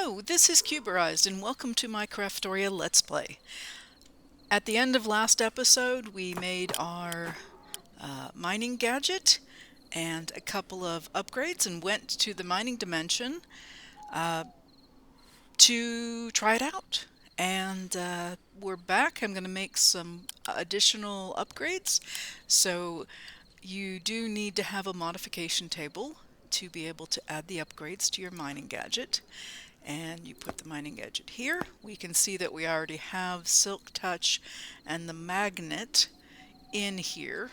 Hello, this is Cuberized and welcome to my Craftoria Let's Play. At the end of last episode we made our mining gadget and a couple of upgrades and went to the mining dimension to try it out. And we're back. I'm going to make some additional upgrades. So you do need to have a modification table to be able to add the upgrades to your mining gadget. And you put the mining gadget here. We can see that we already have Silk Touch and the magnet in here.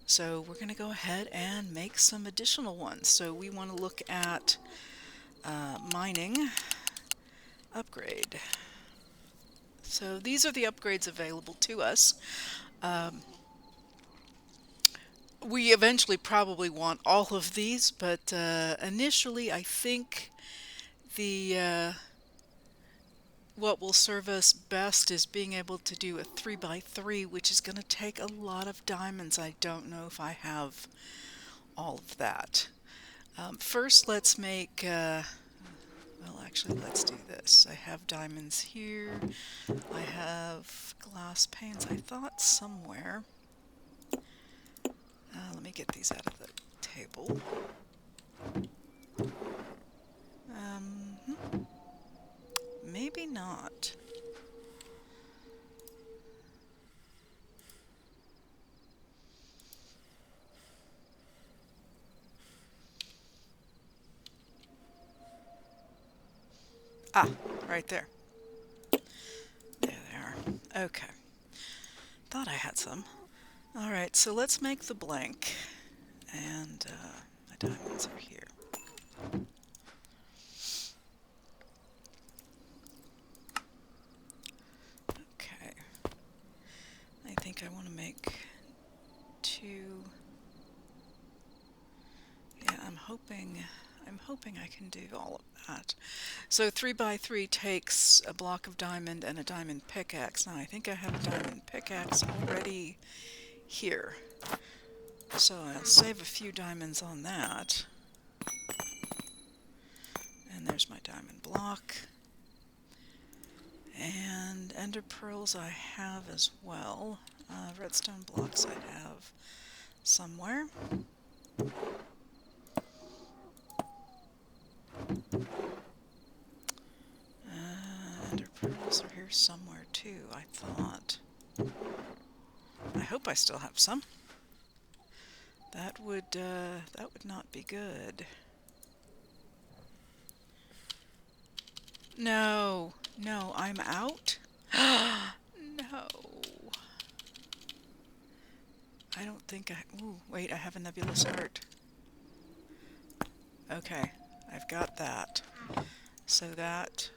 So we're going to go ahead and make some additional ones. So we want to look at mining upgrade. So these are the upgrades available to us. We eventually probably want all of these, but initially I think the what will serve us best is being able to do a 3x3, which is going to take a lot of diamonds. I don't know if I have all of that. First, let's make, well, actually, let's do this. I have diamonds here. I have glass panes, I thought, somewhere. Let me get these out of the table. Maybe not. Ah, right there. There they are. Okay. Thought I had some. Alright, so let's make the blank. And my diamonds are here. Okay. I think I want to make two. Yeah, I'm hoping I can do all of that. So 3x3 takes a block of diamond and a diamond pickaxe. Now I think I have a diamond pickaxe already here. So I'll save a few diamonds on that. And there's my diamond block. And ender pearls I have as well. Redstone blocks I have somewhere. Ender pearls are here somewhere too, I thought. I hope I still have some. That would not be good. No, no, I'm out. No. I don't think I... Ooh, wait, I have a nebulous heart. Okay, I've got that. So that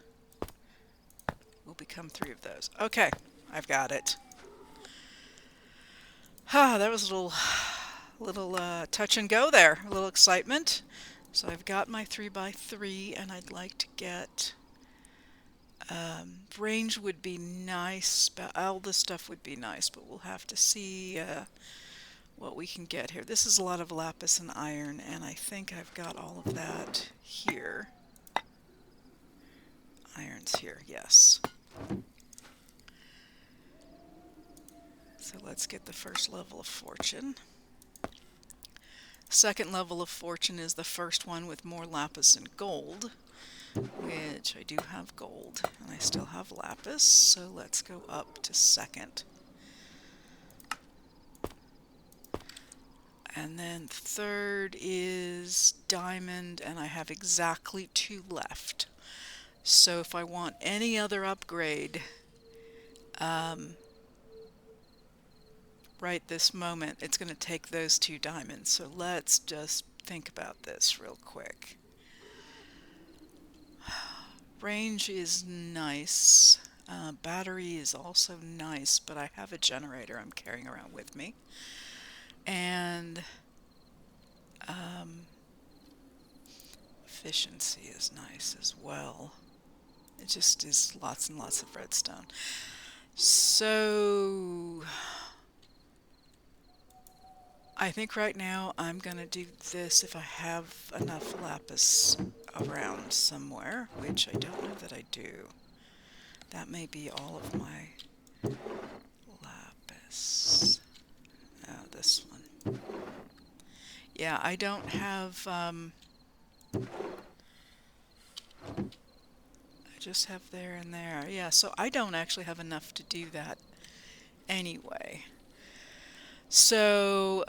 will become 3 of those. Okay, I've got it. Ah, that was a little touch and go there. A little excitement. So I've got my 3x3 and I'd like to get... range would be nice, but all this stuff would be nice, but we'll have to see what we can get here. This is a lot of lapis and iron, and I think I've got all of that here. Iron's here, yes. So let's get the first level of fortune. Second level of fortune is the first one with more lapis and gold, which I do have gold, and I still have lapis, so let's go up to second. And then third is diamond, and I have exactly 2 left. So if I want any other upgrade, right this moment, it's going to take those 2 diamonds. So let's just think about this real quick. Range is nice. Battery is also nice, but I have a generator I'm carrying around with me. And efficiency is nice as well. It just is lots and lots of redstone. So I think right now I'm gonna do this if I have enough lapis around. around somewhere, which I don't know that I do. That may be all of my lapis. Oh, this one. Yeah, I don't have, I just have there and there. Yeah, so I don't actually have enough to do that anyway. So,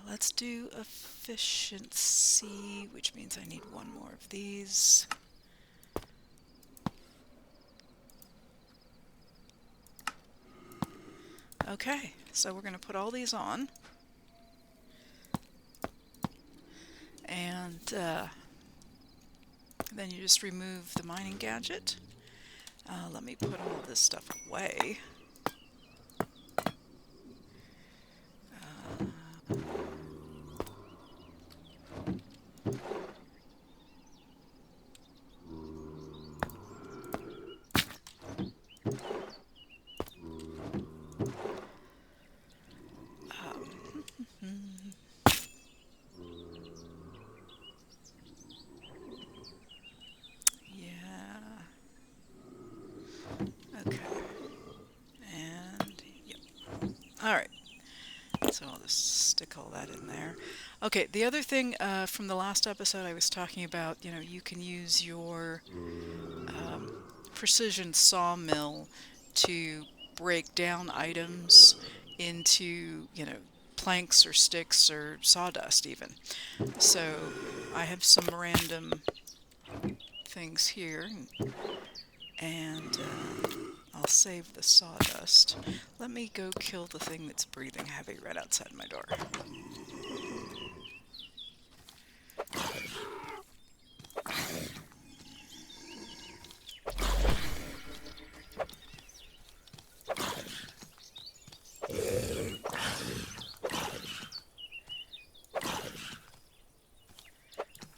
let's do efficiency, which means I need one more of these. Okay, so we're going to put all these on. And then you just remove the mining gadget. Let me put all this stuff away. Yeah. Okay. And, yep. Alright. So I'll just stick all that in there. Okay, the other thing from the last episode I was talking about, you know, you can use your precision sawmill to break down items into, you know, planks or sticks or sawdust even. So I have some random things here, and I'll save the sawdust. Let me go kill the thing that's breathing heavy right outside my door.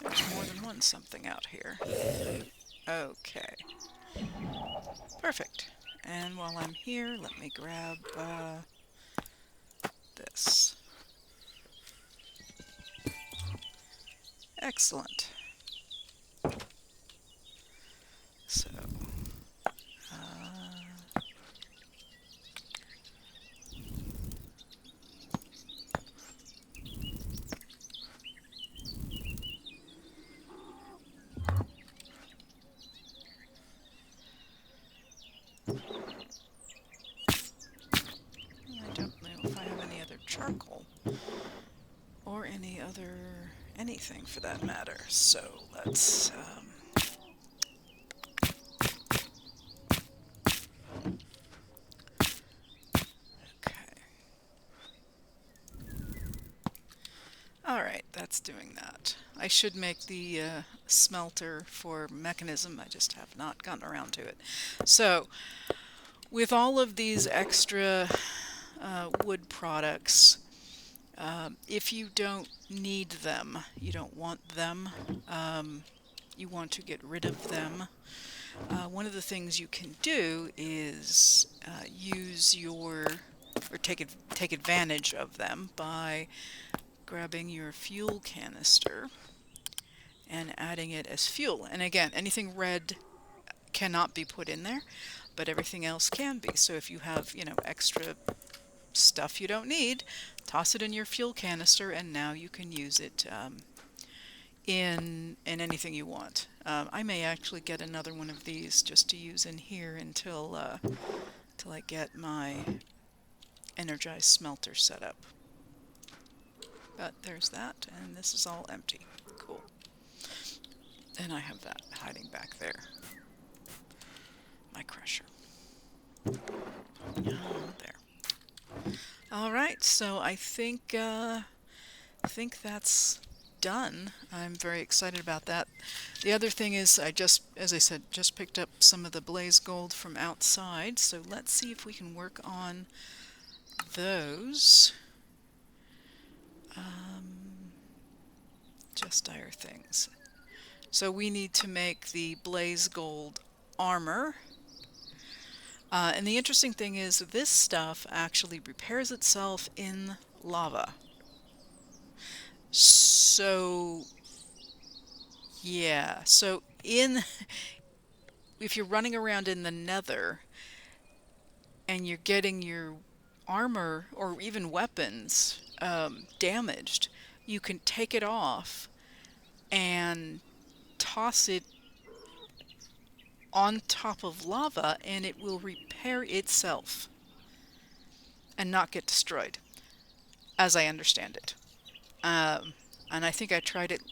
There's more than one something out here. Okay. Perfect. And while I'm here, let me grab this. Excellent. So, I don't know if I have any other charcoal or any other anything for that matter. So let's okay. Alright, that's doing that. I should make the smelter for mechanism, I just have not gotten around to it. So, with all of these extra wood products, if you don't need them, you don't want them, you want to get rid of them, one of the things you can do is use your, or take advantage of them by grabbing your fuel canister and adding it as fuel. And again, anything red cannot be put in there, but everything else can be. So if you have, you know, extra stuff you don't need, toss it in your fuel canister, and now you can use it in anything you want. I may actually get another one of these just to use in here until I get my energized smelter set up. But there's that, and this is all empty. Cool. And I have that hiding back there. My crusher. There. All right, so I think that's done. I'm very excited about that. The other thing is I just, as I said, just picked up some of the Blazegold from outside, so let's see if we can work on those. Just dire things. So we need to make the Blazegold armor. And the interesting thing is this stuff actually repairs itself in lava. So, yeah. So if you're running around in the Nether and you're getting your armor or even weapons damaged, you can take it off and toss it on top of lava and it will repair itself and not get destroyed, as I understand it. And I think I tried it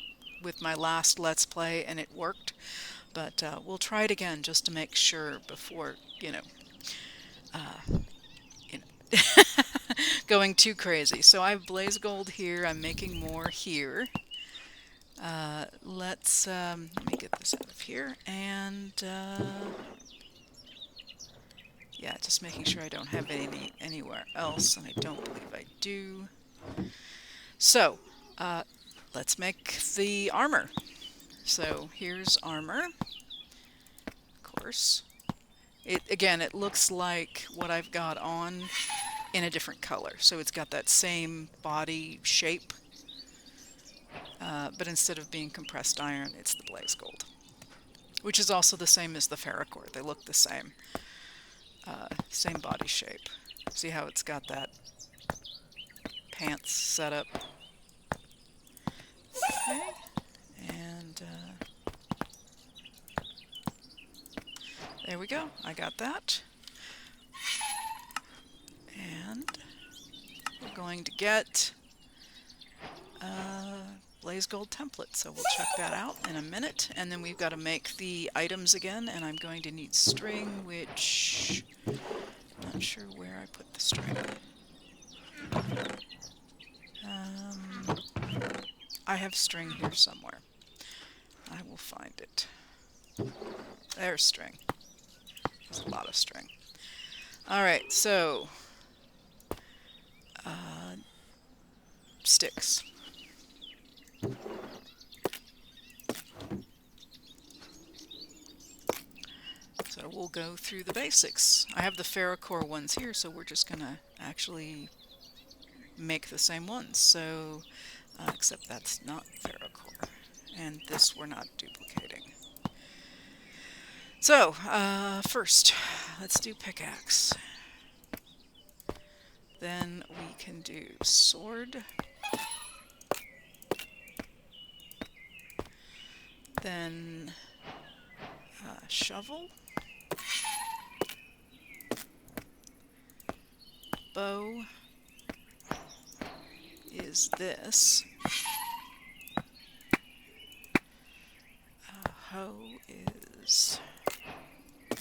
with my last Let's Play and it worked, but we'll try it again just to make sure before, you know, going too crazy. So I have Blazegold here. I'm making more here. Let me get this out of here. And yeah, just making sure I don't have any anywhere else, and I don't believe I do. So let's make the armor. So here's armor, of course. It looks like what I've got on in a different color. So it's got that same body shape, but instead of being compressed iron, it's the Blazegold, which is also the same as the ferrocore. They look the same, same body shape. See how it's got that pants setup? Okay, and there we go. I got that. And we're going to get Blazegold template, so we'll check that out in a minute. And then we've got to make the items again, and I'm going to need string, which I'm not sure where I put the string. I have string here somewhere. I will find it. There's string. There's a lot of string. Alright, so sticks. So we'll go through the basics. I have the ferrocore ones here, so we're just going to actually make the same ones. So, except that's not ferrocore. And this we're not duplicating. So, first, let's do pickaxe. Then we can do sword. Then shovel. Bow is this. Hoe is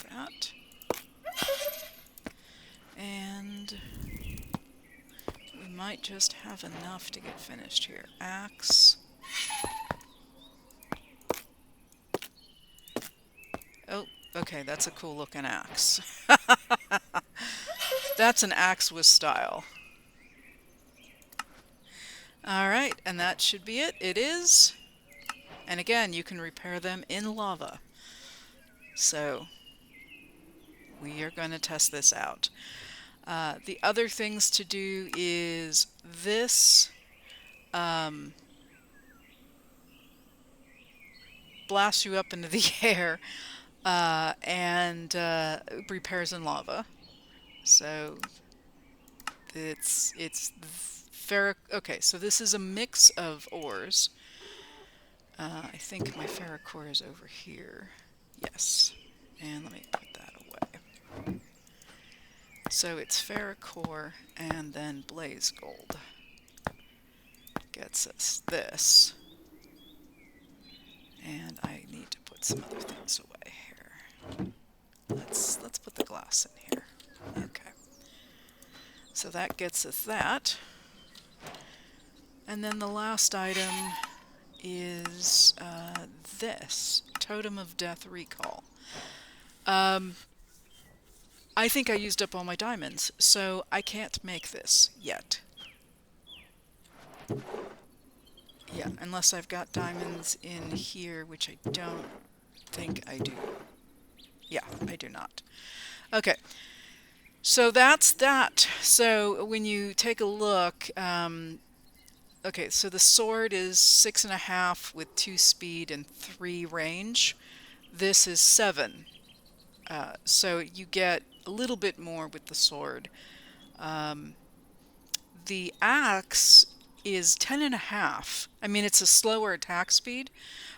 that. And we might just have enough to get finished here. Axe. Oh, okay, that's a cool looking axe. That's an axe with style. Alright, and that should be it. It is. And again, you can repair them in lava. So, we are going to test this out. The other things to do is this blasts you up into the air and repairs in lava. So it's ferric. Okay, so this is a mix of ores. I think my ferrocore is over here. Yes, and let me put that away. So it's ferrocore and then Blazegold gets us this. And I need to put some other things away here. Let's put the glass in here. Okay. So that gets us that. And then the last item is this Totem of Death Recall. I think I used up all my diamonds, so I can't make this yet. Yeah, unless I've got diamonds in here, which I don't think I do. Yeah, I do not. Okay, so that's that. So when you take a look, Okay, so the sword is 6.5 with 2 speed and 3 range. This is 7. So you get a little bit more with the sword. Um, the axe is 10.5. I mean, it's a slower attack speed,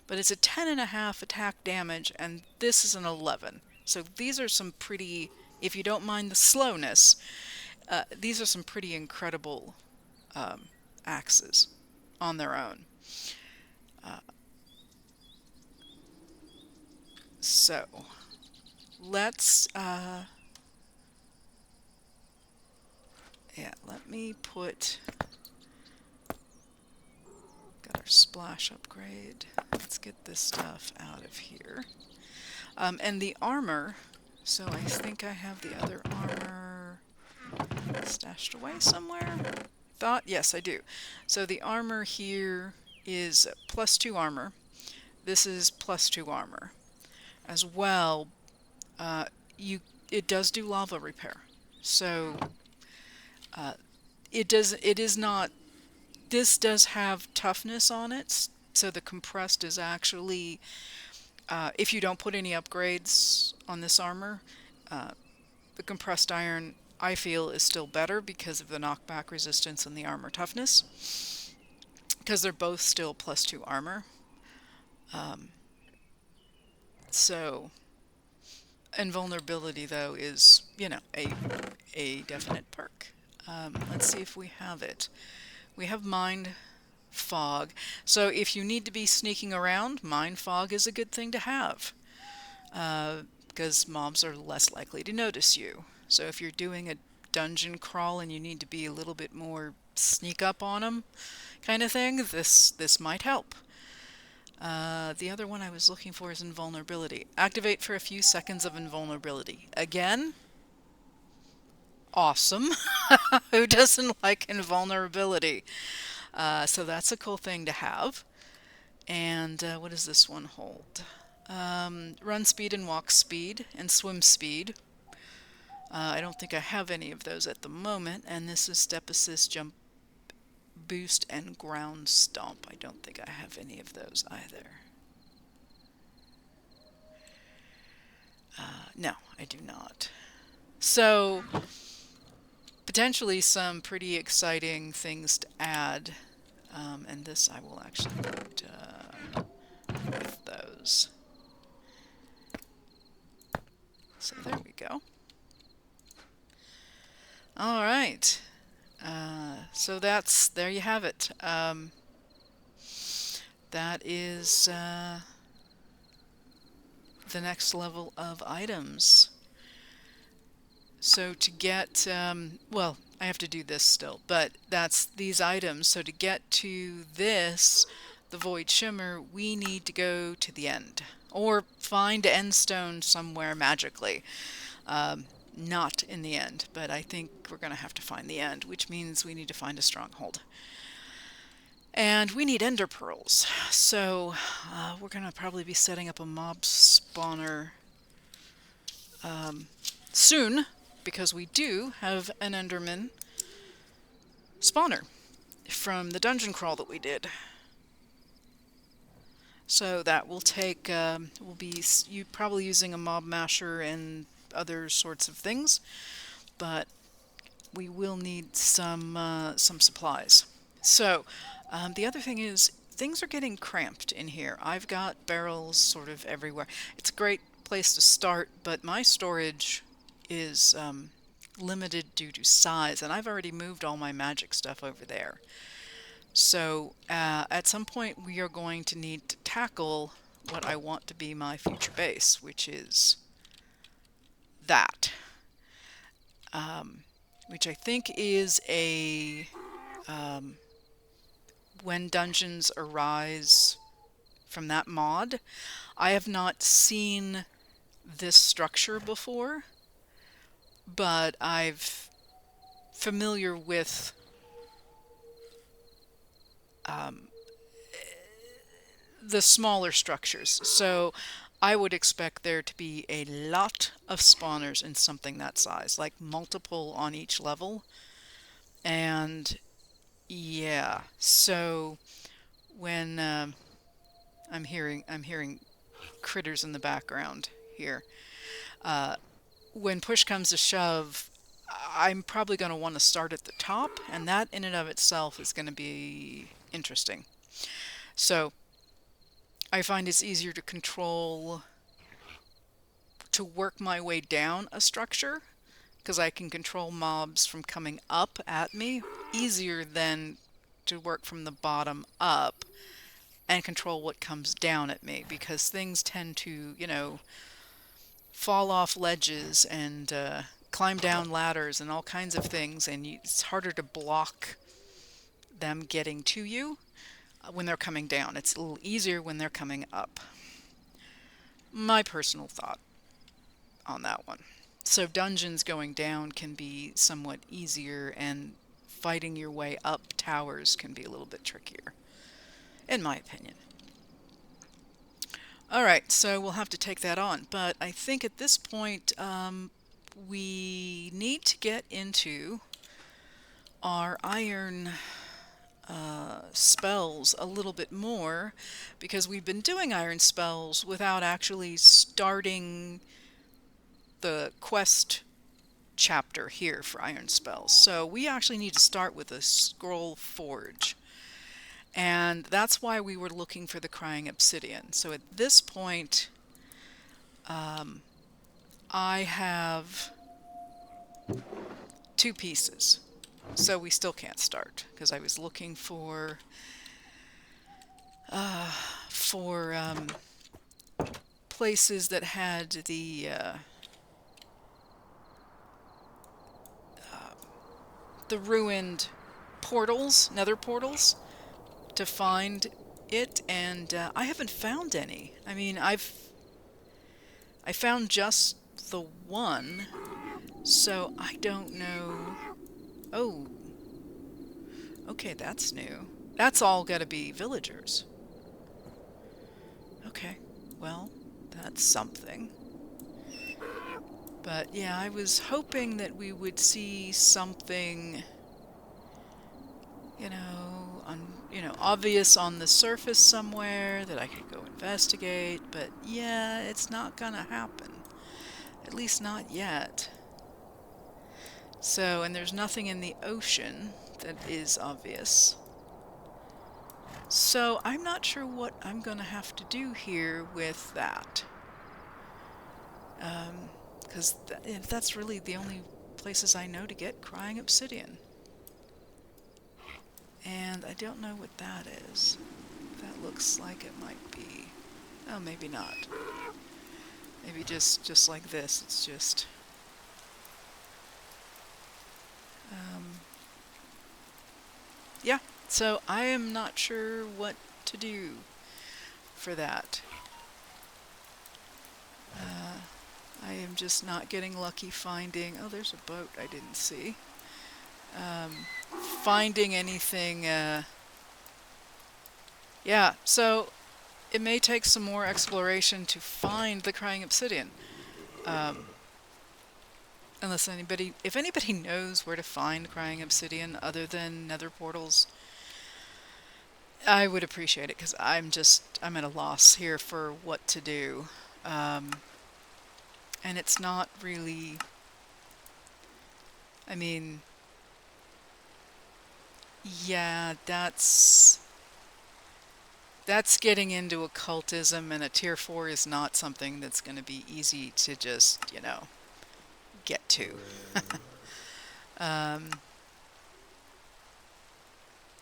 but it's a 10.5 attack damage, and this is an 11. So these are some pretty, if you don't mind the slowness, these are some pretty incredible um, axes on their own. Uh, so let's, yeah, let me put, got our splash upgrade. Let's get this stuff out of here. And the armor, so I think I have the other armor stashed away somewhere. Thought, yes, I do. So the armor here is +2 armor. This is +2 armor. As well, uh, you it does do lava repair. So uh, it is not, this does have toughness on it. So the compressed is actually, if you don't put any upgrades on this armor, uh, the compressed iron I feel is still better because of the knockback resistance and the armor toughness, because they're both still +2 armor. Um, so invulnerability though is, you know, a definite perk. Let's see if we have it. We have mind fog. So if you need to be sneaking around, mind fog is a good thing to have, because mobs are less likely to notice you. So if you're doing a dungeon crawl and you need to be a little bit more sneak up on them kind of thing, this might help. The other one I was looking for is invulnerability. Activate for a few seconds of invulnerability. Again, awesome. Who doesn't like invulnerability? So that's a cool thing to have. And what does this one hold? Run speed and walk speed and swim speed. I don't think I have any of those at the moment. And this is step assist, jump boost, and ground stomp. I don't think I have any of those either. No, I do not. So potentially some pretty exciting things to add. And this I will actually put with those. So there we go. All right. So there you have it. That is the next level of items. So to get, well, I have to do this still, but that's these items. So to get to this, the Void Shimmer, we need to go to the end or find Endstone somewhere magically. Not in the end, but I think we're going to have to find the end, which means we need to find a stronghold. And we need ender pearls. So we're going to probably be setting up a mob spawner soon, because we do have an enderman spawner from the dungeon crawl that we did. So that will take, we'll be you probably using a mob masher and other sorts of things, but we will need some supplies. So the other thing is things are getting cramped in here. I've got barrels sort of everywhere. It's a great place to start, but my storage is limited due to size, and I've already moved all my magic stuff over there. So at some point we are going to need to tackle what I want to be my future base, which is that. Which I think is a when dungeons arise from that mod. I have not seen this structure before, but I've familiar with the smaller structures. So I would expect there to be a lot of spawners in something that size, like multiple on each level. And Yeah. So when I'm hearing critters in the background here. Uh, when push comes to shove, I'm probably going to want to start at the top, and that in and of itself is going to be interesting. So I find it's easier to control, to work my way down a structure, because I can control mobs from coming up at me easier than to work from the bottom up and control what comes down at me, because things tend to, fall off ledges and climb down ladders and all kinds of things, and it's harder to block them getting to you when they're coming down. It's a little easier when they're coming up. My personal thought on that one. So dungeons going down can be somewhat easier, and fighting your way up towers can be a little bit trickier, in my opinion. All right, so we'll have to take that on. But I think at this point, we need to get into our iron spells a little bit more, because we've been doing iron spells without actually starting the quest chapter here for iron spells. So we actually need to start with a scroll forge. And that's why we were looking for the crying obsidian. So at this point, I have 2 pieces. So we still can't start because I was looking for places that had the ruined portals, nether portals, to find it, and I haven't found any. I mean, I found just the one, so I don't know. Oh, okay, that's new. That's all got to be villagers. Okay, well, that's something. But yeah, I was hoping that we would see something, obvious on the surface somewhere that I could go investigate, but yeah, it's not gonna happen. At least not yet. So, and there's nothing in the ocean that is obvious. So, I'm not sure what I'm gonna have to do here with that. Because that's really the only places I know to get crying obsidian. And I don't know what that is. That looks like it might be... Oh, maybe not. Maybe just like this. It's just... yeah. So I am not sure what to do for that. I am just not getting lucky finding... Oh, there's a boat I didn't see. Finding anything... yeah, so it may take some more exploration to find the crying obsidian. Unless if anybody knows where to find crying obsidian other than nether portals, I would appreciate it, because I'm at a loss here for what to do. And it's not really, I mean, yeah, that's getting into occultism, and a tier 4 is not something that's going to be easy to just, get to.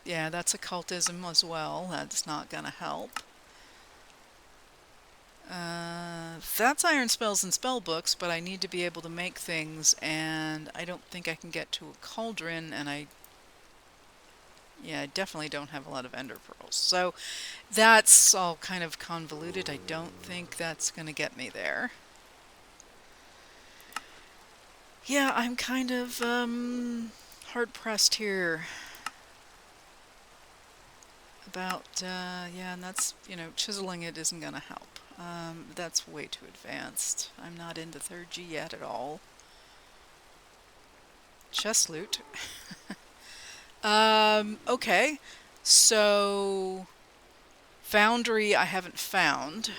Yeah, that's occultism as well. That's not going to help. That's iron spells and spell books, but I need to be able to make things, and I don't think I can get to a cauldron, and I definitely don't have a lot of ender pearls. So that's all kind of convoluted. I don't think that's going to get me there. Yeah, I'm kind of hard-pressed here about, yeah, and that's, chiseling it isn't going to help. That's way too advanced. I'm not into 3rd G yet at all. Chest loot. Okay. So Foundry I haven't found.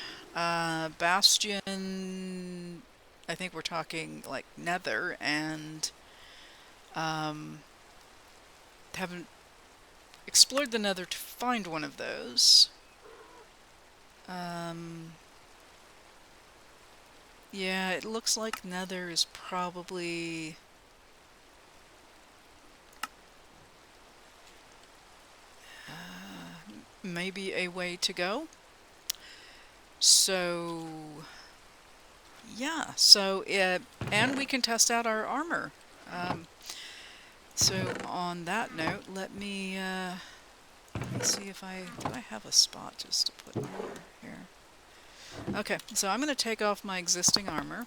Bastion, I think we're talking like Nether, and um, haven't explored the Nether to find one of those. Um, yeah, it looks like Nether is probably maybe a way to go. So yeah, and we can test out our armor. Um, so on that note, let me see if do I have a spot just to put armor here. Okay, so I'm going to take off my existing armor,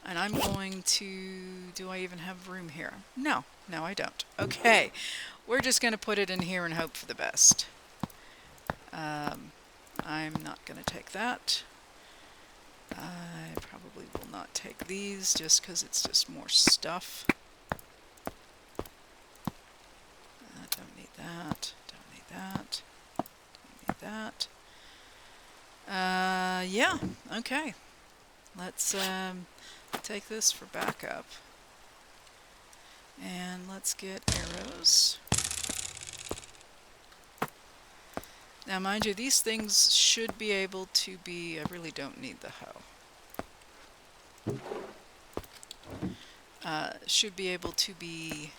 and I'm going to, do I even have room here? No, no I don't. Okay, we're just going to put it in here and hope for the best. I'm not going to take that. I probably will not take these just because it's just more stuff. Don't need that. Don't need that. Don't need that. Yeah, okay. Let's take this for backup. And let's get arrows. Now, mind you, these things should be able to be... I really don't need the hoe. Should be able to be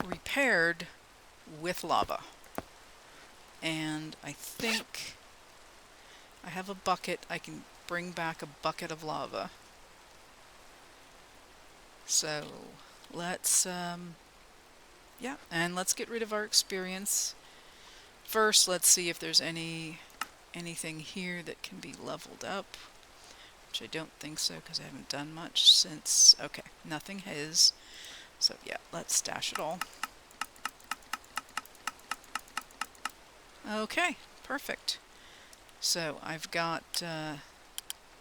repaired with lava. And I think I have a bucket. I can bring back a bucket of lava. So let's, yeah, and let's get rid of our experience. First, let's see if there's anything here that can be leveled up, which I don't think so because I haven't done much since. Okay, nothing has. So yeah, let's stash it all. Okay, perfect. So I've got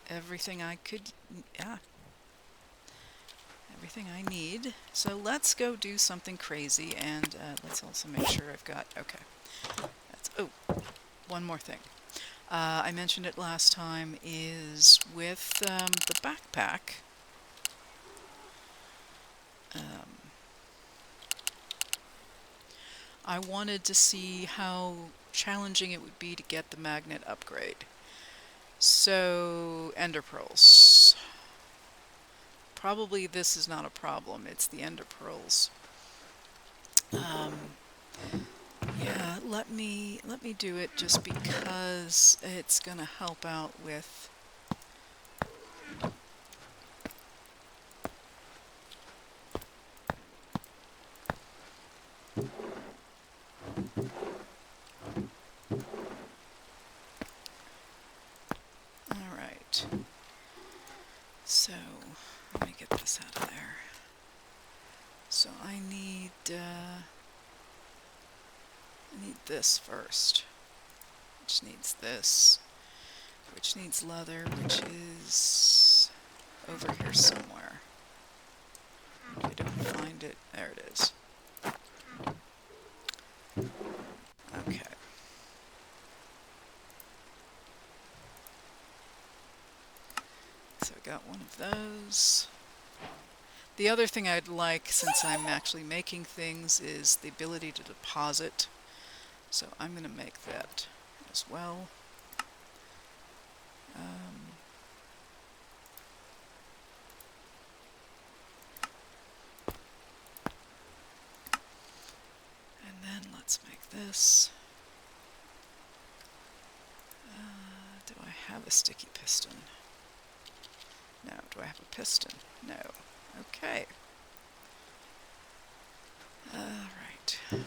everything I could, yeah, everything I need. So let's go do something crazy, and let's also make sure I've got, okay. Oh, one more thing. I mentioned it last time, is with the backpack, I wanted to see how challenging it would be to get the magnet upgrade. So, ender pearls. Probably this is not a problem, it's the ender pearls. Yeah, let me do it just because it's gonna help out with... Alright. So, let me get this out of there. So I need this first, which needs this, which needs leather, which is over here somewhere. I don't find it. There it is. Okay. So I got one of those. The other thing I'd like, since I'm actually making things, is the ability to deposit. So I'm going to make that as well. And then let's make this. Do I have a sticky piston? No. Do I have a piston? No. Okay. Alright. And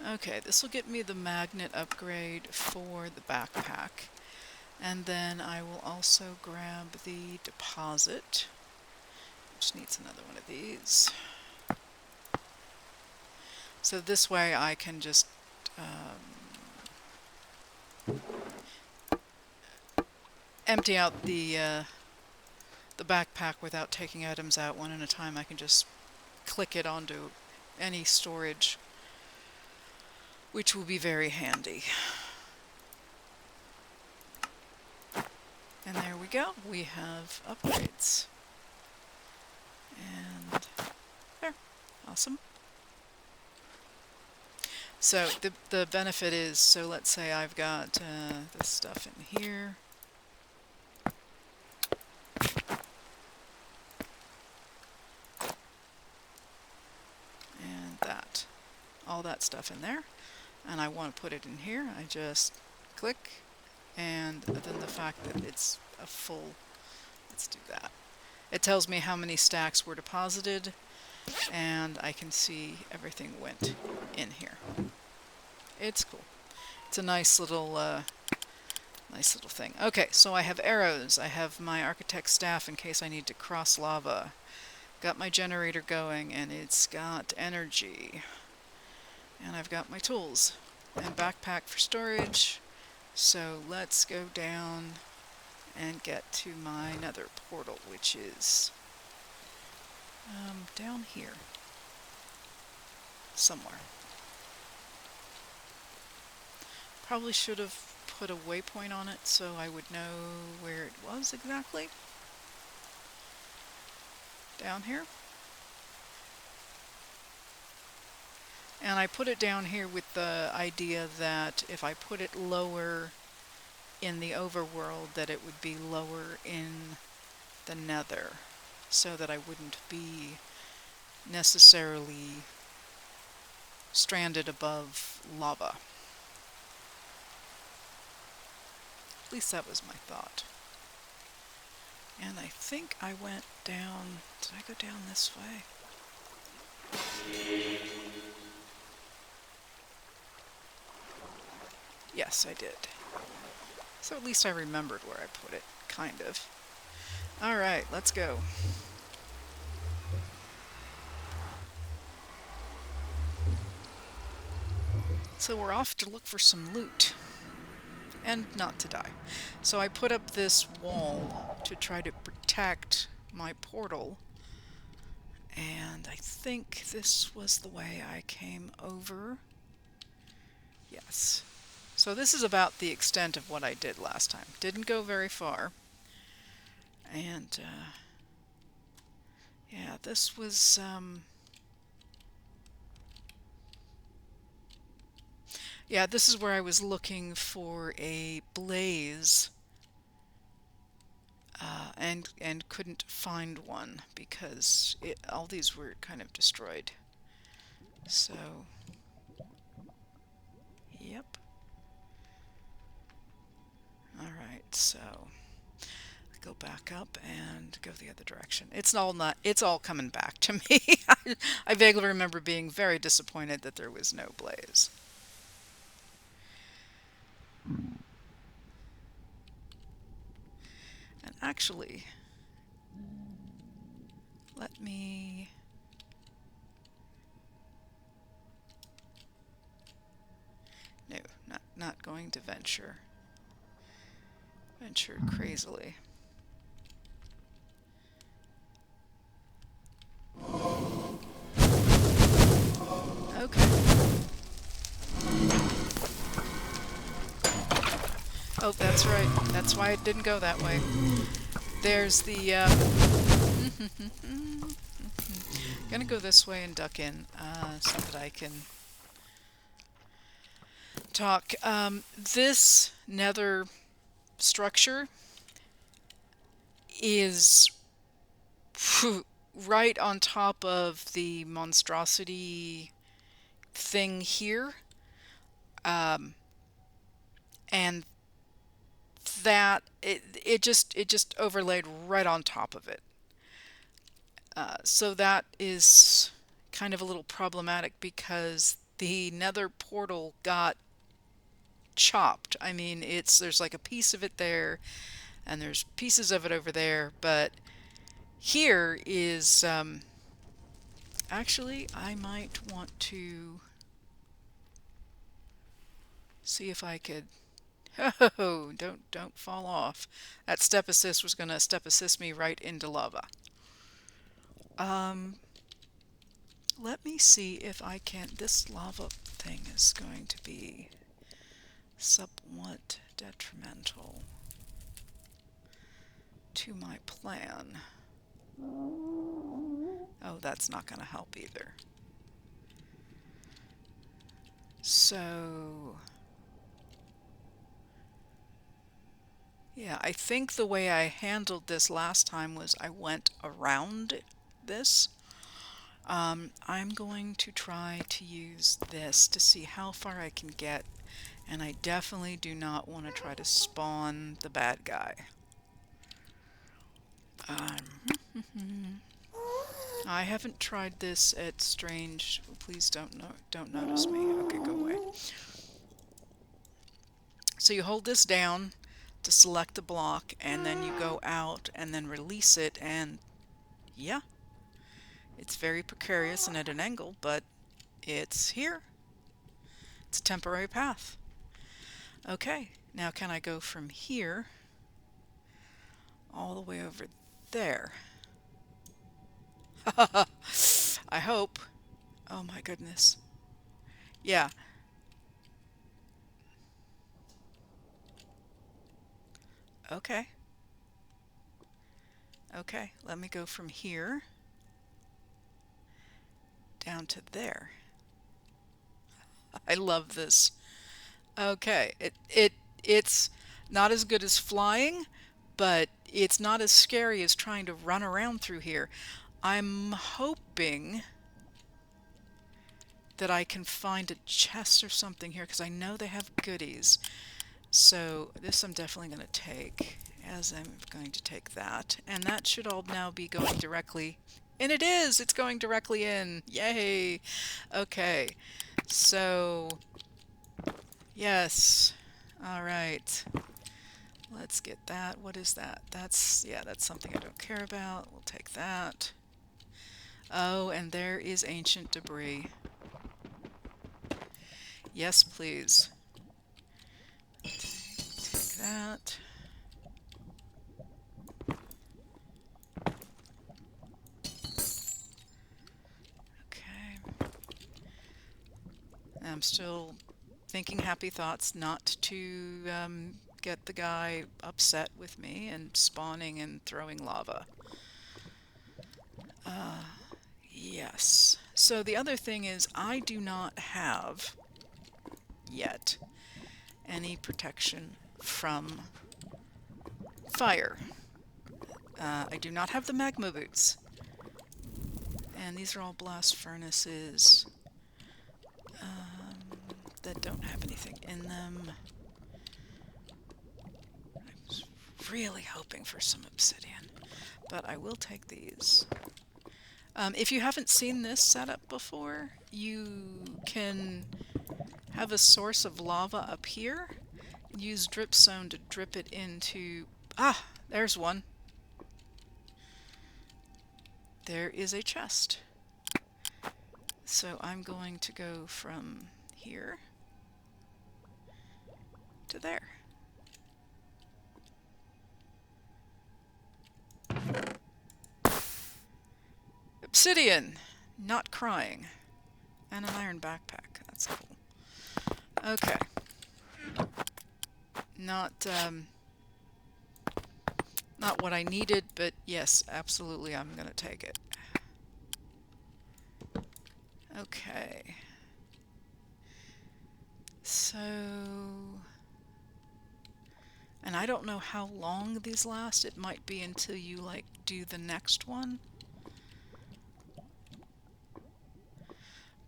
Okay, this will get me the magnet upgrade for the backpack. And then I will also grab the deposit, which needs another one of these. So this way I can just empty out the backpack without taking items out one at a time. I can just click it onto any storage, which will be very handy. And there we go. We have upgrades. And there. Awesome. So the benefit is, so let's say I've got this stuff in here. And that. All that stuff in there. And I want to put it in here. I just click, and then the fact that it's a full, let's do that. It tells me how many stacks were deposited, and I can see everything went in here. It's cool. It's a nice little thing. Okay, so I have arrows. I have my architect's staff in case I need to cross lava. Got my generator going, and it's got energy. And I've got my tools and backpack for storage. So let's go down and get to my Nether portal, which is down here somewhere. Probably should have put a waypoint on it so I would know where it was exactly. Down here. And I put it down here with the idea that if I put it lower in the overworld, that it would be lower in the Nether, so that I wouldn't be necessarily stranded above lava. At least that was my thought. And I think I went down... Did I go down this way? Yes, I did. So at least I remembered where I put it, kind of. Alright, let's go. So we're off to look for some loot. And not to die. So I put up this wall to try to protect my portal. And I think this was the way I came over. Yes. So this is about the extent of what I did last time. Didn't go very far. And, yeah, this was, yeah, this is where I was looking for a blaze, and couldn't find one because all these were kind of destroyed. So, yep. Alright, so go back up and go the other direction. It's all coming back to me. I vaguely remember being very disappointed that there was no blaze. And actually, let me... No, not going to venture. Venture crazily. Okay. Oh, that's right. That's why it didn't go that way. There's the, gonna go this way and duck in, so that I can talk. This nether structure is right on top of the monstrosity thing here. And that it just overlaid right on top of it. So that is kind of a little problematic because the Nether portal got chopped. I mean, there's like a piece of it there, and there's pieces of it over there, but here is actually I might want to see if I could. Oh, don't fall off. That step assist was gonna step assist me right into lava. Um, Let me see if I can. This lava thing is going to be somewhat detrimental to my plan. Oh, that's not going to help either. So, yeah, I think the way I handled this last time was I went around this. I'm going to try to use this to see how far I can get, and I definitely do not want to try to spawn the bad guy. I haven't tried this at strange. Please don't notice me. Okay, go away. So you hold this down to select the block, and then you go out and then release it, and yeah, it's very precarious and at an angle, but it's here. It's a temporary path. Okay, now can I go from here all the way over there? I hope. Oh my goodness. Yeah. Okay. Okay, let me go from here down to there. I love this. Okay, it's not as good as flying, but it's not as scary as trying to run around through here. I'm hoping that I can find a chest or something here because I know they have goodies. So this I'm definitely going to take, as I'm going to take that. And that should all now be going directly, and it is! It's going directly in! Yay! Okay, so yes. Alright. Let's get that. What is that? Yeah, that's something I don't care about. We'll take that. Oh, and there is ancient debris. Yes, please. Take that. Okay. I'm still thinking happy thoughts not to get the guy upset with me and spawning and throwing lava. Yes. So the other thing is I do not have yet any protection from fire. I do not have the magma boots. And these are all blast furnaces that don't have anything in them. I was really hoping for some obsidian, but I will take these. If you haven't seen this setup before, you can have a source of lava up here. Use dripstone to drip it into... Ah, there's one. There is a chest. So I'm going to go from here to there. Obsidian! Not crying. And an iron backpack. That's cool. Okay. Not what I needed, but yes, absolutely I'm gonna take it. Okay. So... And I don't know how long these last. It might be until you, like, do the next one.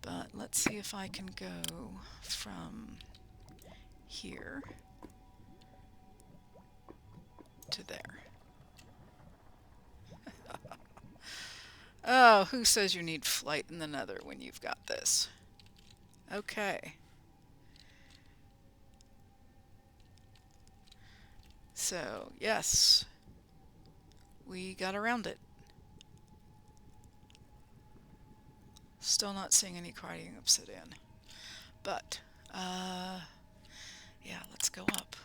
But let's see if I can go from here to there. Oh, who says you need flight in the Nether when you've got this? Okay. So, yes, we got around it. Still not seeing any crying obsidian. But, yeah, let's go up.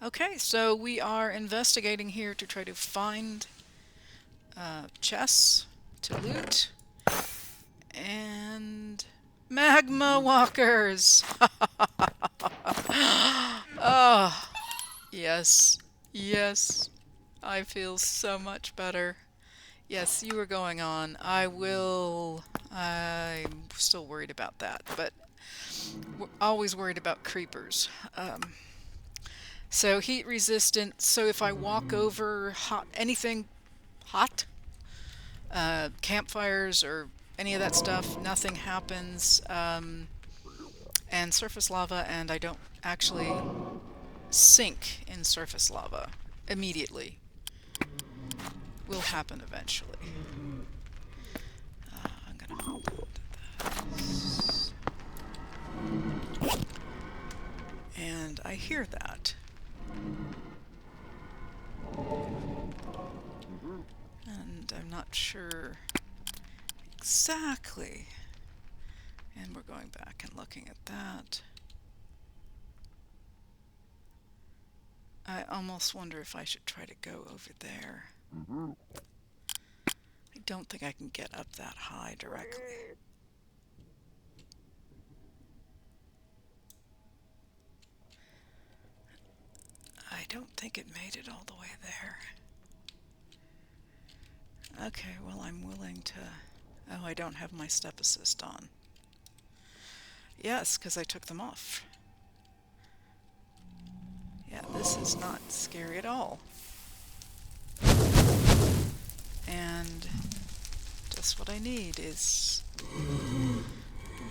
Okay, so we are investigating here to try to find chests to loot. And magma walkers! Oh, yes. Yes. I feel so much better. Yes, you were going on. I'm still worried about that, but we're always worried about creepers. So heat resistant. So if I walk over anything hot, campfires or any of that stuff, nothing happens. And surface lava, and I don't actually sink in surface lava immediately. Will happen eventually. I'm gonna hold on to this. And I hear that. And I'm not sure exactly. And we're going back and looking at that. I almost wonder if I should try to go over there. I don't think I can get up that high directly. I don't think it made it all the way there. Okay, well, I'm willing to... Oh, I don't have my step assist on. Yes, because I took them off. Yeah, this is not scary at all. And just what I need is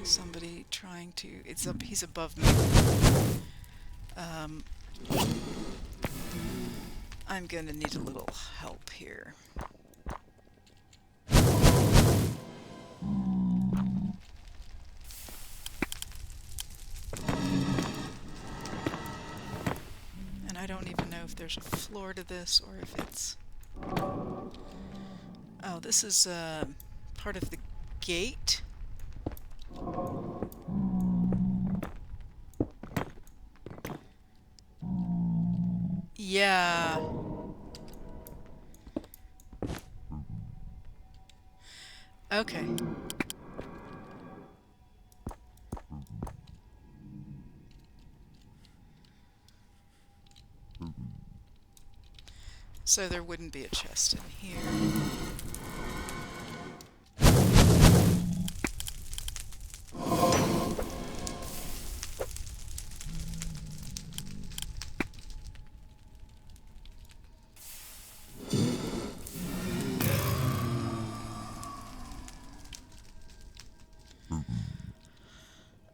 somebody trying to... He's above me. I'm gonna need a little help here. And I don't even know if there's a floor to this or if it's... Oh, this is part of the gate. Yeah. Okay. So there wouldn't be a chest in here.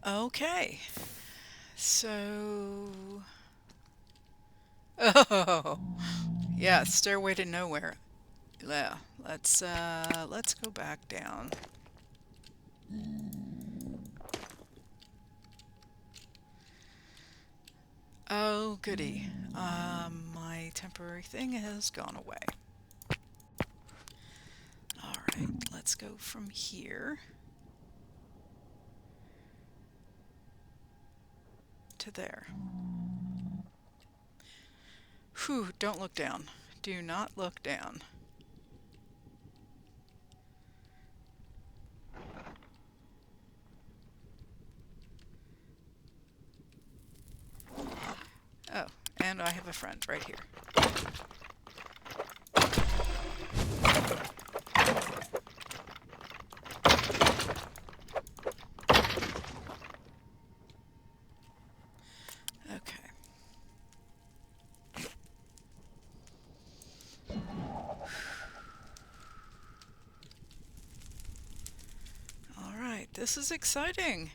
Okay. So... Oh! Yeah, stairway to nowhere. Yeah, let's go back down. Oh, goody. My temporary thing has gone away. Alright, let's go from here to there. Whew, don't look down. Do not look down. Oh, and I have a friend right here. Okay. Alright, this is exciting.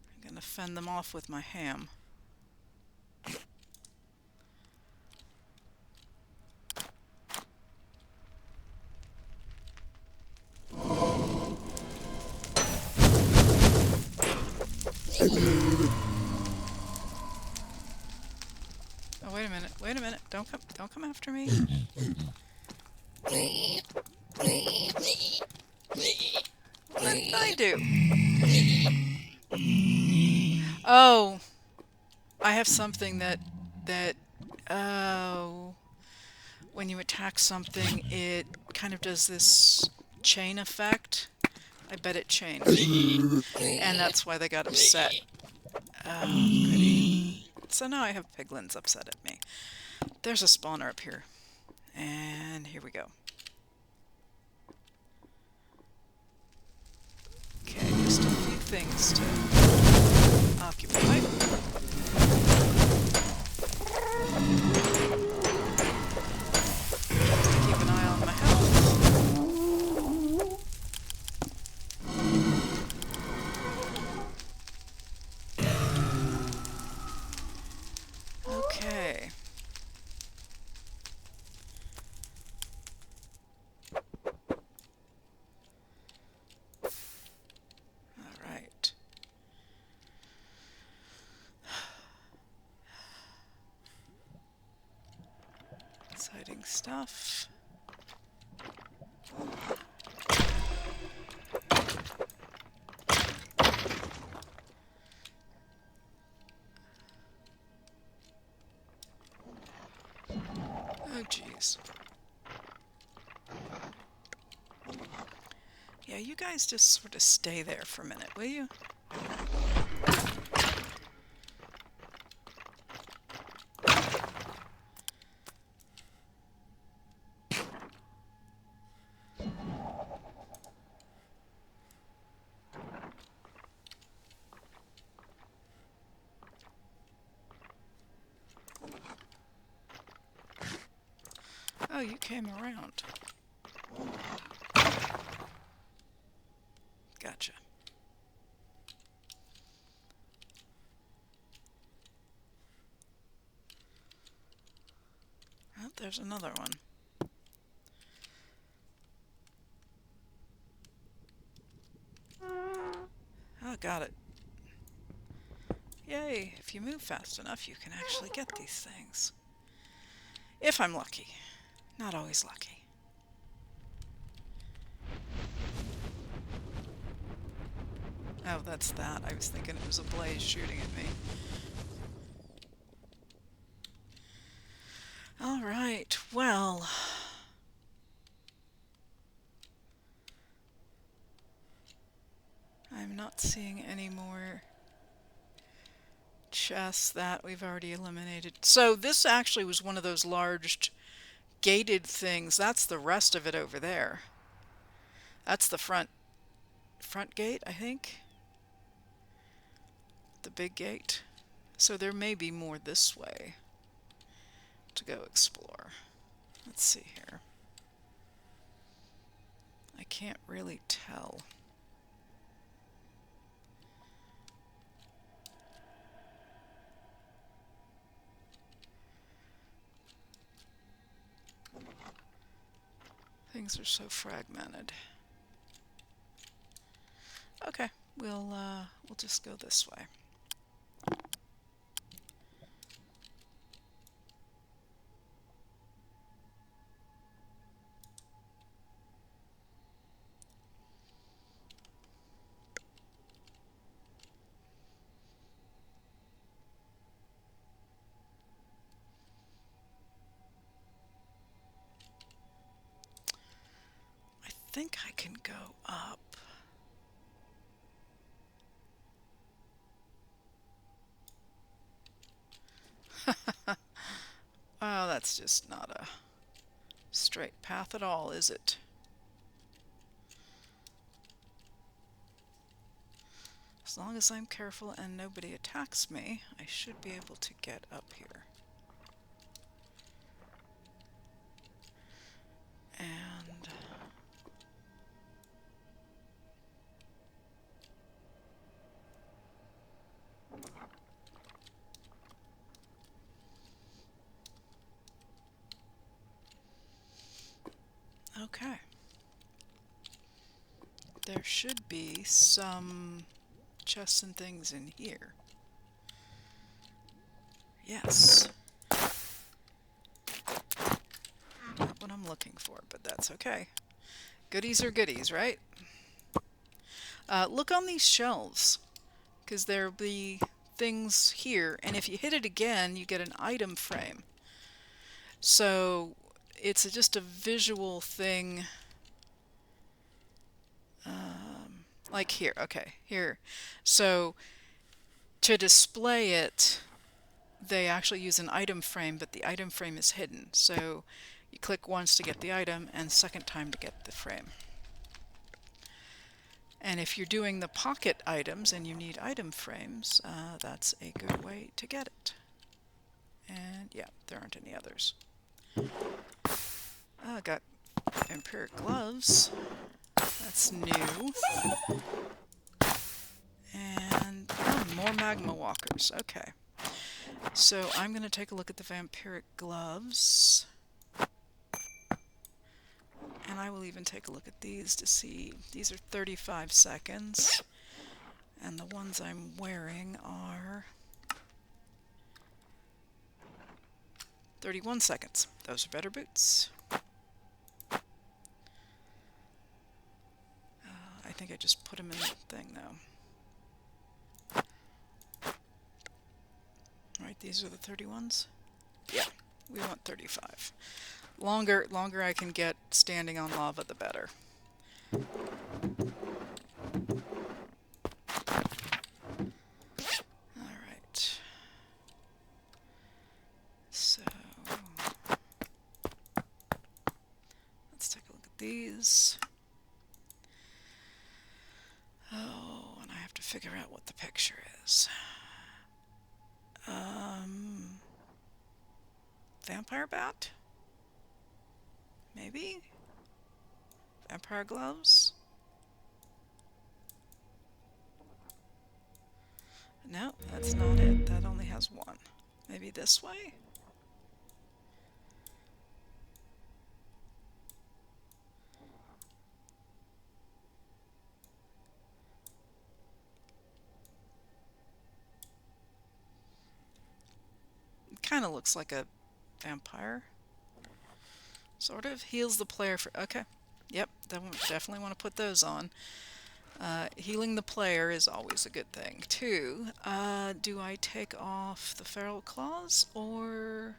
I'm gonna fend them off with my ham. Don't come after me. What did I do? Oh, I have something that oh, when you attack something, it kind of does this chain effect. I bet it chained, and that's why they got upset. Oh, goody. So now I have piglins upset at me. There's a spawner up here, and here we go. Okay, just a few things to occupy. Keep an eye on my health. Okay. All right. Exciting stuff. Oh, geez. Yeah, you guys just sort of stay there for a minute, will you? Oh, you came around. Gotcha. Oh, there's another one. Oh, got it. Yay, if you move fast enough, you can actually get these things. If I'm lucky. Not always lucky. Oh, that's that. I was thinking it was a blaze shooting at me. Alright, well... I'm not seeing any more chests. That we've already eliminated. So this actually was one of those large gated things. That's the rest of it over there. That's the front gate, I think. The big gate. So there may be more this way to go explore. Let's see here. I can't really tell. Things are so fragmented. Okay, we'll just go this way. I think I can go up. Oh, that's just not a straight path at all, is it? As long as I'm careful and nobody attacks me, I should be able to get up here. And... okay. There should be some chests and things in here. Yes. looking for, but that's okay. Goodies are goodies, right? Look on these shelves, because there'll be things here, and if you hit it again, you get an item frame. So it's just a visual thing. Like here, okay, here. So to display it, they actually use an item frame, but the item frame is hidden. So you click once to get the item, and second time to get the frame. And if you're doing the pocket items and you need item frames, that's a good way to get it. And yeah, there aren't any others. I got vampiric gloves. That's new. And more magma walkers. Okay. So I'm going to take a look at the vampiric gloves. And I will even take a look at these to see. These are 35 seconds. And the ones I'm wearing are 31 seconds. Those are better boots. I think I just put them in the thing though. Right, these are the 31s? Yeah, we want 35. Longer I can get standing on lava, the better. Alright. So, let's take a look at these. Oh, and I have to figure out what the picture is. Vampire bat? Maybe? Vampire gloves? No, that's not it. That only has one. Maybe this way? It kind of looks like a vampire. Sort of. Heals the player for... Okay. Yep, definitely want to put those on. Healing the player is always a good thing, too. Do I take off the feral claws, or...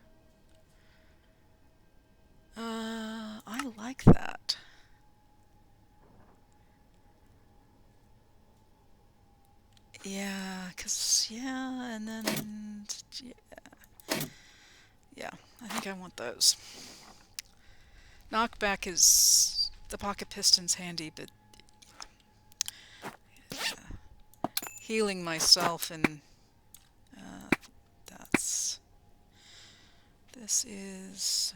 I like that. Yeah, because... Yeah, and then... Yeah, I think I want those. Knockback is... The pocket piston's handy, but... Healing myself and... that's... This is...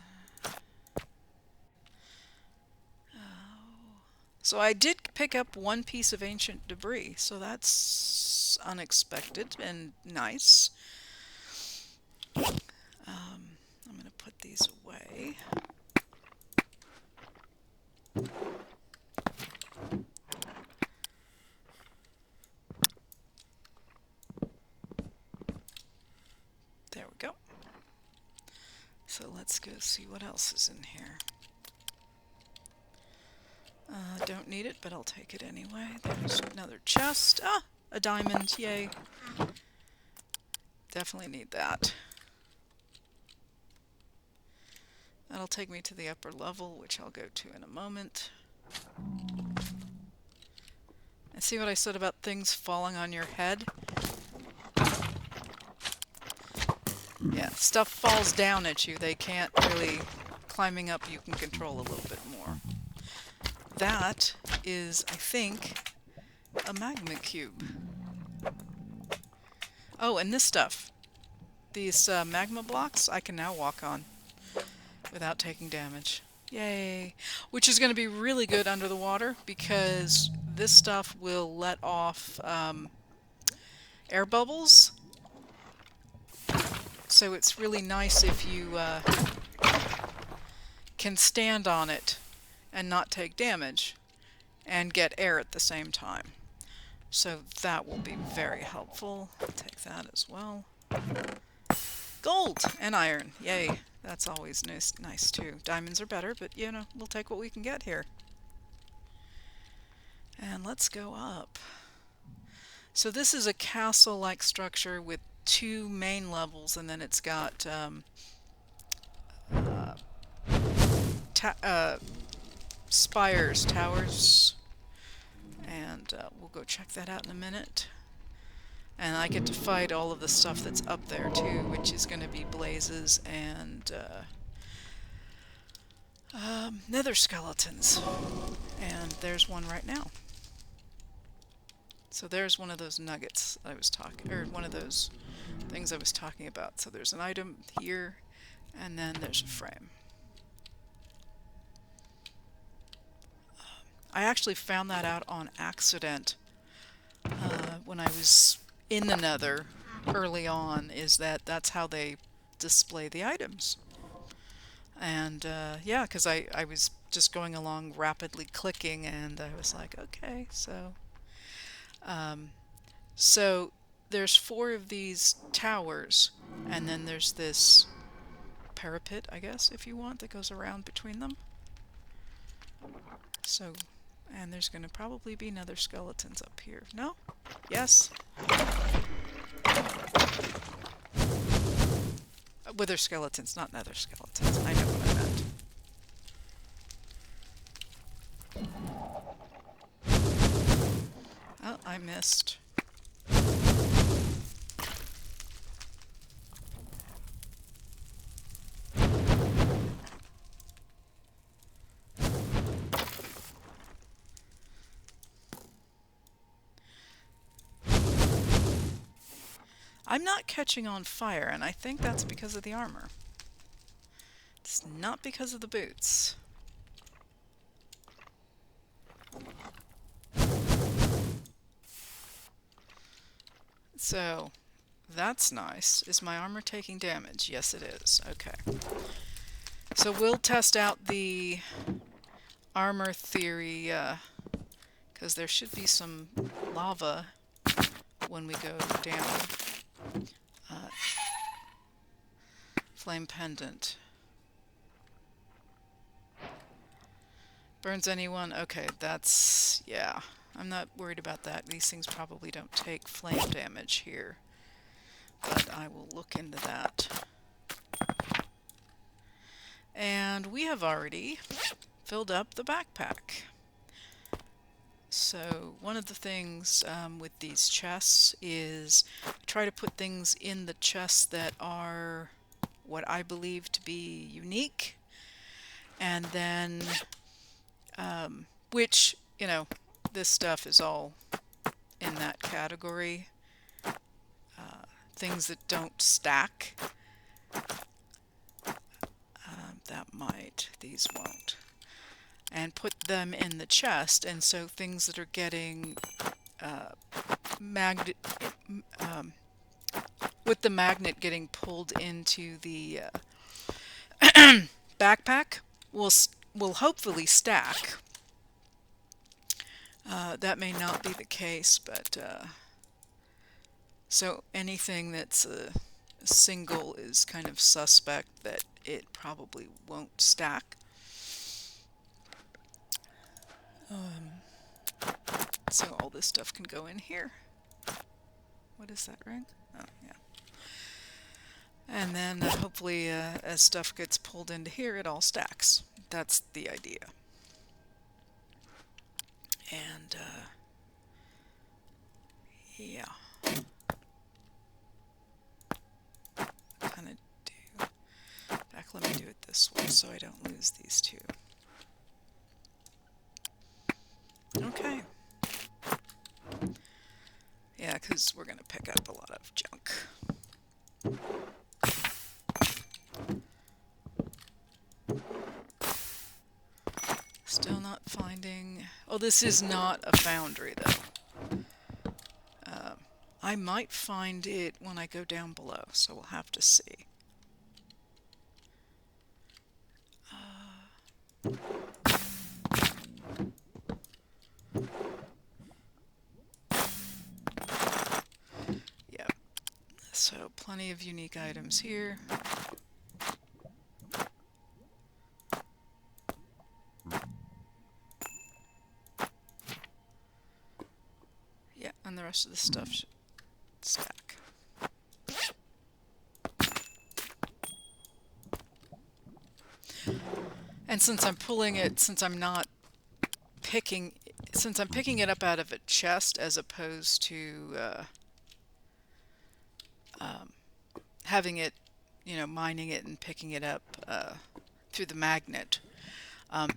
So I did pick up one piece of ancient debris, so that's unexpected and nice. I'm going to put these away. There we go. So let's go see what else is in here. Don't need it, but I'll take it anyway. There's another chest. Ah! A diamond. Yay. Definitely need that. That'll take me to the upper level, which I'll go to in a moment. And see what I said about things falling on your head? Yeah, stuff falls down at you. They can't really... Climbing up, you can control a little bit more. That is, I think, a magma cube. Oh, and this stuff. These magma blocks I can now walk on without taking damage. Yay! Which is going to be really good under the water, because this stuff will let off air bubbles. So it's really nice if you can stand on it and not take damage and get air at the same time. So that will be very helpful. I'll take that as well. Gold and iron. Yay. That's always nice too. Diamonds are better, but you know, we'll take what we can get here. And let's go up. So this is a castle-like structure with two main levels, and then it's got uh, spires, towers, and we'll go check that out in a minute. And I get to fight all of the stuff that's up there too, which is going to be blazes and nether skeletons. And there's one right now. So there's one of those nuggets I was talking, or one of those things I was talking about. So there's an item here, and then there's a frame. I actually found that out on accident when I was in the Nether early on, is that that's how they display the items. And yeah, because I was just going along rapidly clicking, and I was like, okay, um, so there's 4 of these towers, and then there's this parapet, I guess, if you want, that goes around between them. So, and there's going to probably be nether skeletons up here. No? Yes? Wither skeletons, not nether skeletons. I know what I meant. Oh, I missed. I'm not catching on fire, and I think that's because of the armor. It's not because of the boots. So, that's nice. Is my armor taking damage? Yes, it is. Okay. So we'll test out the armor theory, because there should be some lava when we go down. Flame pendant. Burns anyone? Okay, that's... yeah. I'm not worried about that. These things probably don't take flame damage here. But I will look into that. And we have already filled up the backpack. So one of the things with these chests is try to put things in the chests that are what I believe to be unique, and then which, you know, this stuff is all in that category. Things that don't stack, that might, these won't, and put them in the chest. And so things that are getting magnet with the magnet getting pulled into the backpack will hopefully stack. That may not be the case, but so anything that's a single is kind of suspect that it probably won't stack. So all this stuff can go in here. What is that ring? Oh, yeah. And then hopefully as stuff gets pulled into here, it all stacks. That's the idea. And yeah. Kind of do. In fact, let me do it this way so I don't lose these two. Okay. Yeah, because we're going to pick up a lot of junk. Still not finding... oh, this is not a foundry, though. I might find it when I go down below, so we'll have to see. Yeah. So, plenty of unique items here. the rest of the stuff should stack. And since I'm pulling it, since I'm picking it up out of a chest as opposed to having it, mining it and picking it up through the magnet,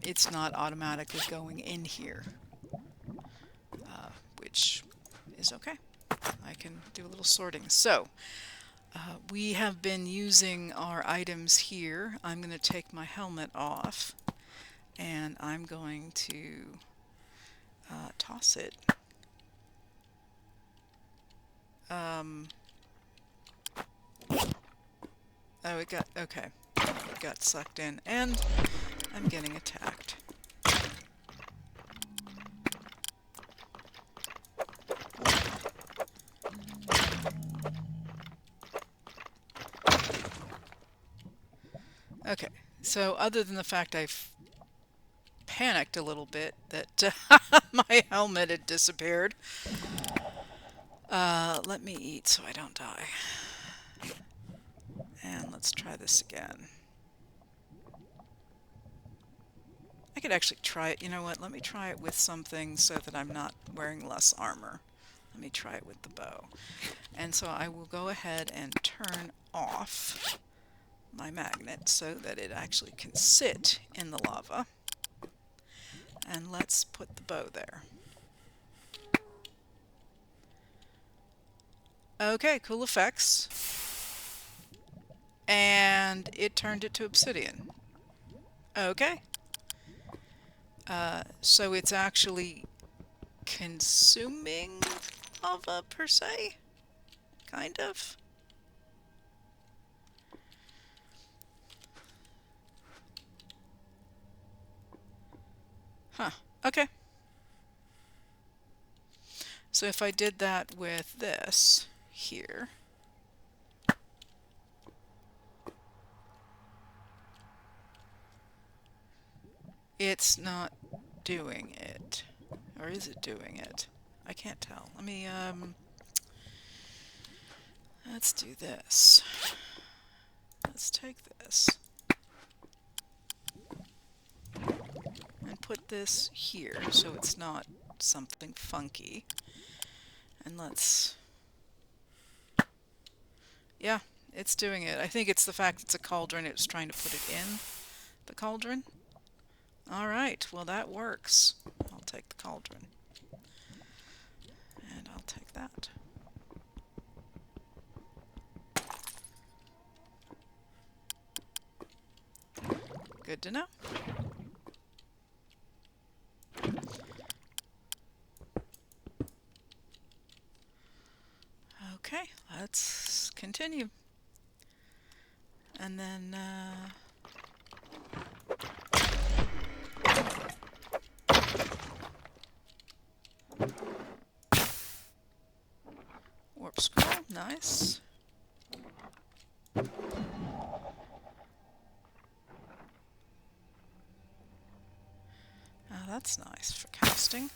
it's not automatically going in here, which is okay. I can do a little sorting. So we have been using our items here. I'm going to take my helmet off and I'm going to toss it. Oh, it got, okay. It got sucked in, and I'm getting attacked. Okay, so other than the fact I've panicked a little bit that my helmet had disappeared, let me eat so I don't die. And let's try this again. I could actually try it. You know what? Let me try it with something so that I'm not wearing less armor. Let me try it with the bow. And so I will go ahead and turn off my magnet so that it actually can sit in the lava. And let's put the bow there. Okay, cool effects. And it turned it to obsidian. Okay. So it's actually consuming lava per se? Kind of. Huh. Okay. So if I did that with this here, it's not doing it. Or is it doing it? I can't tell. Let me, let's do this. Let's take this and put this here so it's not something funky. And let's... Yeah, it's doing it. I think it's the fact it's a cauldron. It was trying to put it in the cauldron. Alright, well that works. I'll take the cauldron. And I'll take that. Good to know. Okay, let's continue. And then, warp scroll, nice. That's nice for casting.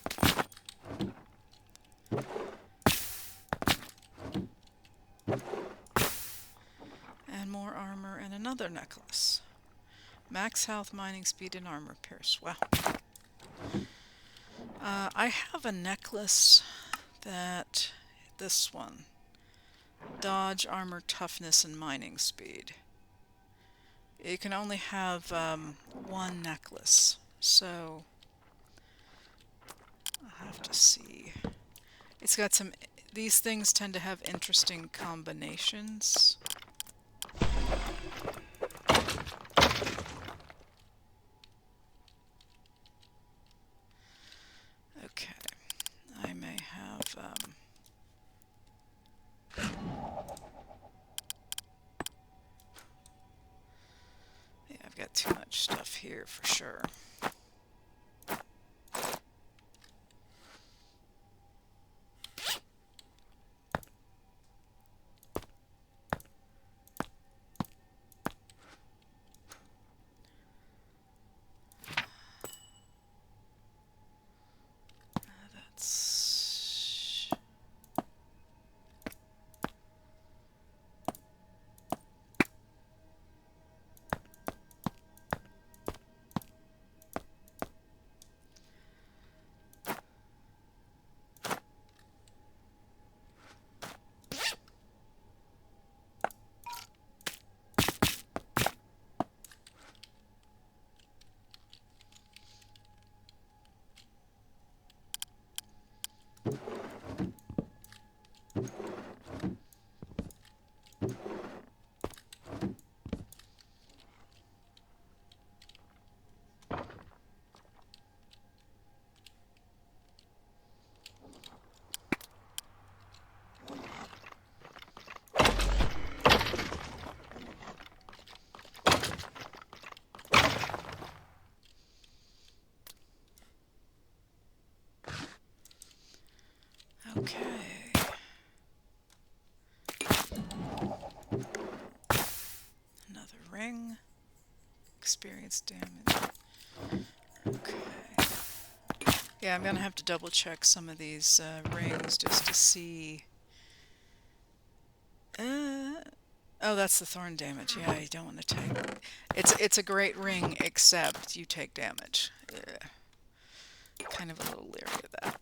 And more armor and another necklace. Max health, mining speed, and armor pierce. Wow. I have a necklace that... this one. Dodge, armor, toughness, and mining speed. You can only have one necklace. So... I'll have to see. It's got some... These things tend to have interesting combinations. Okay. I may have... yeah, I've got too much stuff here for sure. Okay. Another ring. Experience damage. Okay. Yeah, I'm gonna have to double check some of these rings just to see. Oh, that's the thorn damage. Yeah, you don't want to take. It's a great ring, except you take damage. Kind of a little leery of that.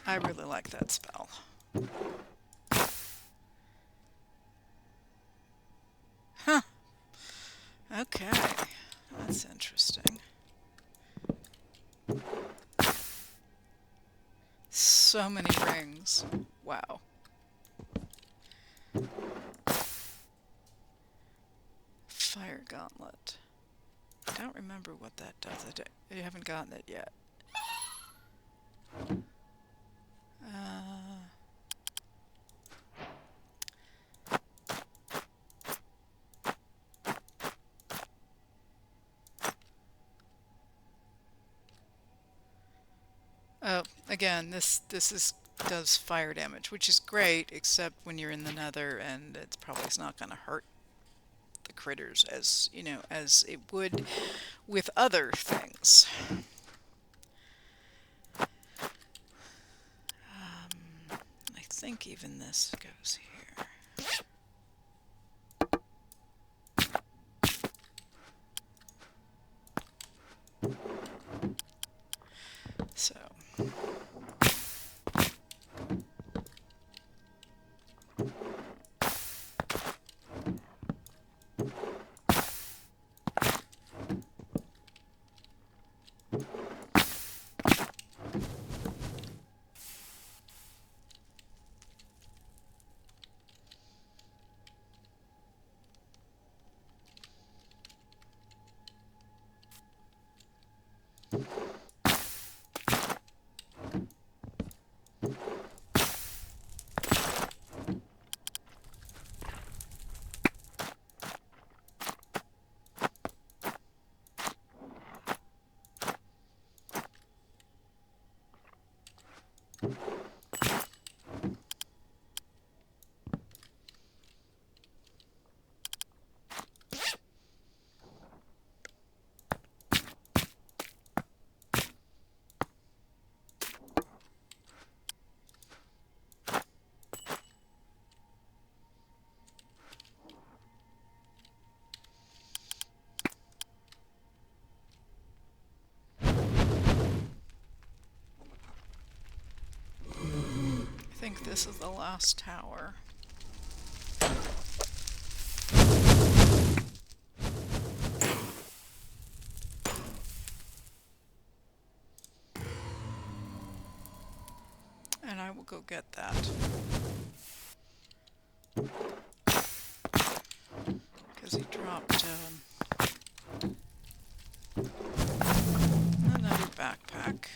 I really like that spell. Huh. Okay. That's interesting. So many rings. Wow. Fire gauntlet. I don't remember what that does. I haven't gotten it yet. Oh, again, this does fire damage, which is great, except when you're in the Nether, and it's probably not going to hurt the critters as as it would with other things. I think even this goes here. So. I think this is the last tower. And I will go get that. Because he dropped another backpack.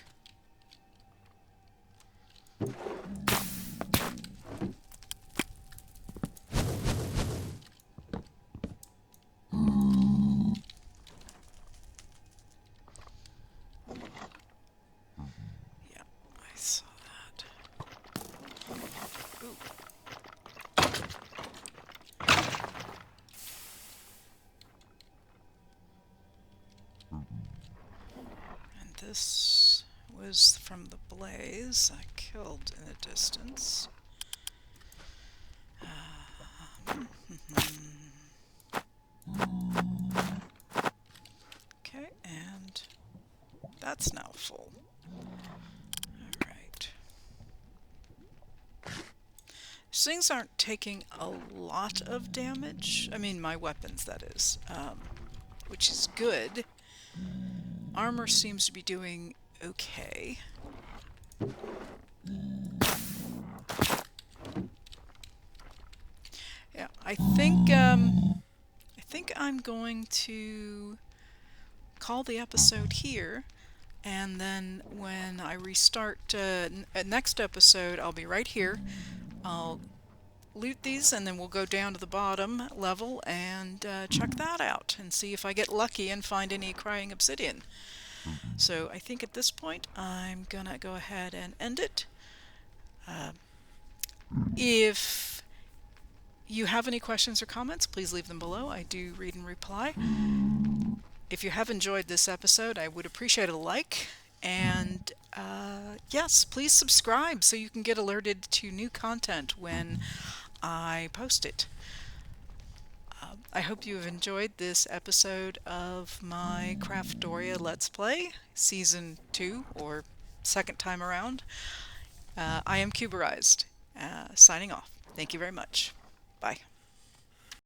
Yeah, I saw that. Ooh. And this was from the blaze I killed in the distance. Okay, and that's now full. Alright. These things aren't taking a lot of damage. I mean, my weapons, that is. Which is good. Armor seems to be doing okay. I think I'm going to call the episode here, and then when I restart next episode, I'll be right here. I'll loot these, and then we'll go down to the bottom level and check that out and see if I get lucky and find any crying obsidian. So I think at this point I'm gonna go ahead and end it. Uh, if you have any questions or comments, please leave them below. I do read and reply. If you have enjoyed this episode, I would appreciate a like. And yes, please subscribe so you can get alerted to new content when I post it. I hope you have enjoyed this episode of my Craftoria Let's Play, Season 2, or second time around. I am Cuberized, signing off. Thank you very much. Bye.